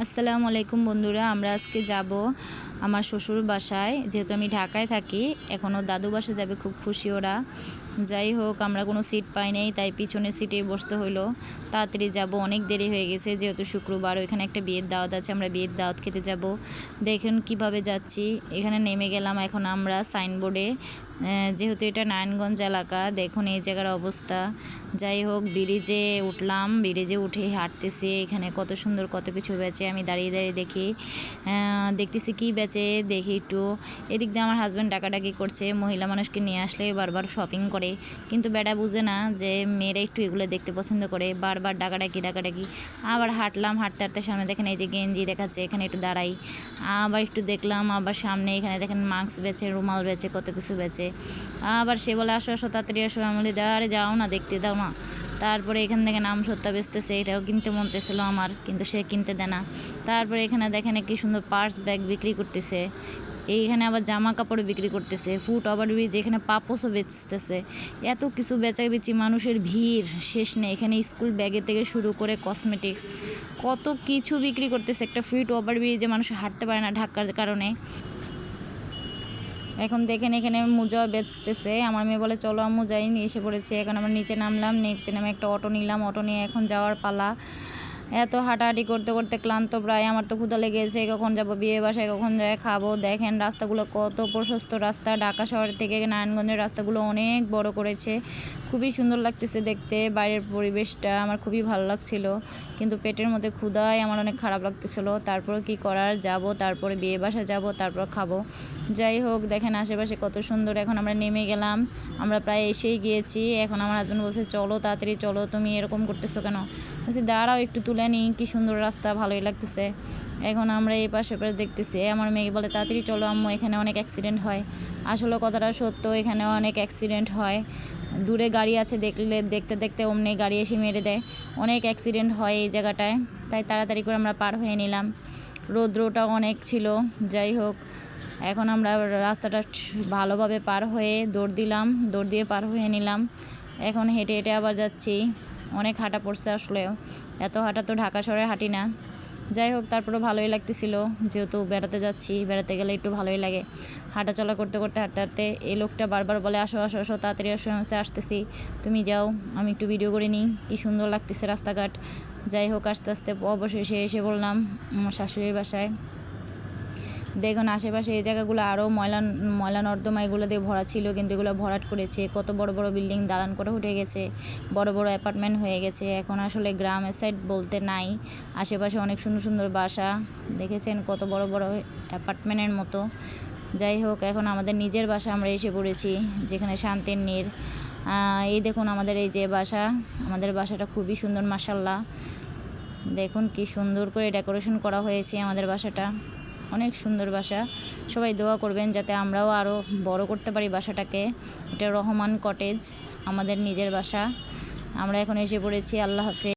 আসসালামু আলাইকুম বন্ধুরা, আমরা আজকে যাব আমার শ্বশুর বাসায়। যেহেতু আমি ঢাকায় থাকি, এখনও দাদু বাসা যাবে, খুব খুশি ওরা। যাই হোক, আমরা কোনো সিট পাই নাই, তাই পিছনের সিটেই বসতে হইলো। তাড়াতাড়ি যাব, অনেক দেরি হয়ে গেছে, যেহেতু শুক্রবার। ওইখানে একটা বিয়ের দাওয়াত আছে, আমরা বিয়ের দাওয়াত খেতে যাব। দেখুন কিভাবে যাচ্ছি। এখানে নেমে গেলাম এখন আমরা সাইনবোর্ডে, যেহেতু এটা নারায়ণগঞ্জ এলাকা। দেখুন এই জায়গার অবস্থা। যাই হোক, ব্রিজে উঠলাম, ব্রিজে উঠে হাঁটতেছি। এখানে কত সুন্দর কত কিছু বেচে, আমি দাঁড়িয়ে দাঁড়িয়ে দেখি, দেখতেছি কি বেচে, দেখি একটু। এদিক দিয়ে আমার হাজব্যান্ড ডাকাডাকি করছে, মহিলা মানুষকে নিয়ে আসলে বারবার শপিং করে, কিন্তু বেটা বুঝে না যে মেয়েরা একটু এগুলো দেখতে পছন্দ করে। বারবার ডাকাডাকি। আবার হাঁটলাম, হাঁটতে হাঁটতে সামনে দেখেন এই যে গেঞ্জি দেখাচ্ছে, এখানে একটু দাঁড়াই। আবার একটু দেখলাম, আবার সামনে এখানে দেখেন মাস্ক বেচে, রুমাল বেচে, কত কিছু বেচে। আবার সে বলে আসো আসো তাড়াতাড়ি আসো। আমি বলি আরে যাও না, দেখতে দাও না। তারপরে এখান থেকে নাম সত্তা বেচতেছে, এটাও কিনতে মন চাইছিল আমার, কিন্তু সে কিনতে দেয় না। তারপরে এখানে দেখেন কি সুন্দর পার্স ব্যাগ বিক্রি করতেছে। এইখানে আবার জামা কাপড় বিক্রি করতেছে, ফুট ওভারব্রিজ, এখানে পাপোসও বেচতেছে। এত কিছু বেচাবেচি, মানুষের ভিড় শেষ নেই। এখানে স্কুল ব্যাগের থেকে শুরু করে কসমেটিক্স, কত কিছু বিক্রি করতেছে। একটা ফুট ওভারব্রিজে মানুষ হাঁটতে পারে না ঢাকার কারণে। এখন দেখেন এখানে মোজা বেচতেছে। আমার মেয়ে বলে চলো আম্মু যাই, নিয়ে এসে পড়েছে। এখন আমরা নিচে নামলাম, নিচে নামে একটা অটো নিলাম, অটো নিয়ে এখন যাওয়ার পালা। এত হাঁটাহাঁটি করতে করতে ক্লান্ত প্রায়। আমার তো ক্ষুধা লেগেছে, কখন যাব বিয়ে বাসায়, কখন যায় খাবো। দেখেন রাস্তাগুলো কত প্রশস্ত রাস্তা। ঢাকা শহর থেকে নারায়ণগঞ্জের রাস্তাগুলো অনেক বড় করেছে, খুবই সুন্দর লাগতেছে দেখতে। বাইরের পরিবেশটা আমার খুবই ভালো লাগছিল, কিন্তু পেটের মধ্যে ক্ষুধায় আমার অনেক খারাপ লাগতেছিল। তারপর কি করার, যাব, তারপরে বিয়ে বাসা যাব, তারপর খাবো। যাই হোক, দেখেন আশেপাশে কত সুন্দর। এখন আমরা নেমে গেলাম, আমরা প্রায় এসেই গিয়েছি। এখন আমার হাজব্যান্ড বলছে চলো তাড়াতাড়ি চলো, তুমি এরকম করতেছো কেন? বলছি দাঁড়াও একটু তুলে নিই, কী সুন্দর রাস্তা, ভালোই লাগতেছে। এখন আমরা এই পাশে দেখতেছি। আমার মেয়ে বলে তাড়াতাড়ি চলো আম্মু, এখানে অনেক অ্যাক্সিডেন্ট হয়। আসলে কথাটা সত্য, এখানে অনেক অ্যাক্সিডেন্ট হয়। দূরে গাড়ি আছে, দেখতে দেখতে অমনি গাড়ি এসে মেরে দেয়। অনেক অ্যাক্সিডেন্ট হয় এই জায়গাটায়, তাই তাড়াতাড়ি করে আমরা পার হয়ে নিলাম। রৌদ্রটাও অনেক ছিল। যাই হোক, এখন আমরা রাস্তাটা ভালোভাবে পার হয়ে দৌড় দিয়ে পার হয়ে নিলাম। এখন হেঁটে হেঁটে আবার যাচ্ছি। অনেক হাঁটা পড়ছে আসলে, এত হাঁটা তো ঢাকা শহরে হাঁটি না। যাই হোক, তারপরে ভালোই লাগতেছিল, যেহেতু বেড়াতে যাচ্ছি, বেড়াতে গেলে একটু ভালোই লাগে। হাঁটাচলা করতে করতে হাঁটতে হাঁটতে এই লোকটা বারবার বলে আসো আসো আসো, তাড়াতাড়ি আসো, আসতেছি, তুমি যাও, আমি একটু ভিডিও করে নিই, কী সুন্দর লাগতেছে রাস্তাঘাট। যাই হোক, আস্তে আস্তে অবশেষে এসে বললাম আমার শাশুড়ির বাসায়। দেখুন আশেপাশে এই জায়গাগুলো আরও ময়লা নর্দমা এগুলো দিয়ে ভরা ছিল, কিন্তু এগুলো ভরাট করেছে। কত বড় বড় বিল্ডিং দালান করে উঠে গেছে, বড় বড় অ্যাপার্টমেন্ট হয়ে গেছে। এখন আসলে গ্রামের সাইড বলতে নাই, আশেপাশে অনেক সুন্দর সুন্দর বাসা দেখেছেন, কত বড় বড় অ্যাপার্টমেন্টের মতো। যাই হোক, এখন আমাদের নিজের বাসা আমরা এসে পড়েছি, যেখানে শান্তির নীড়। এই দেখুন আমাদের এই যে বাসা, আমাদের বাসাটা খুবই সুন্দর মাশাআল্লাহ। দেখুন কি সুন্দর করে ডেকোরেশন করা হয়েছে আমাদের বাসাটা, অনেক সুন্দর বাসা। সবাই দোয়া করবেন যাতে আমরাও আরও বড় করতে পারি বাসাটাকে। এটা রহমান কটেজ, আমাদের নিজের বাসা। আমরা এখন এসে পড়েছি। আল্লাহ হাফেজ।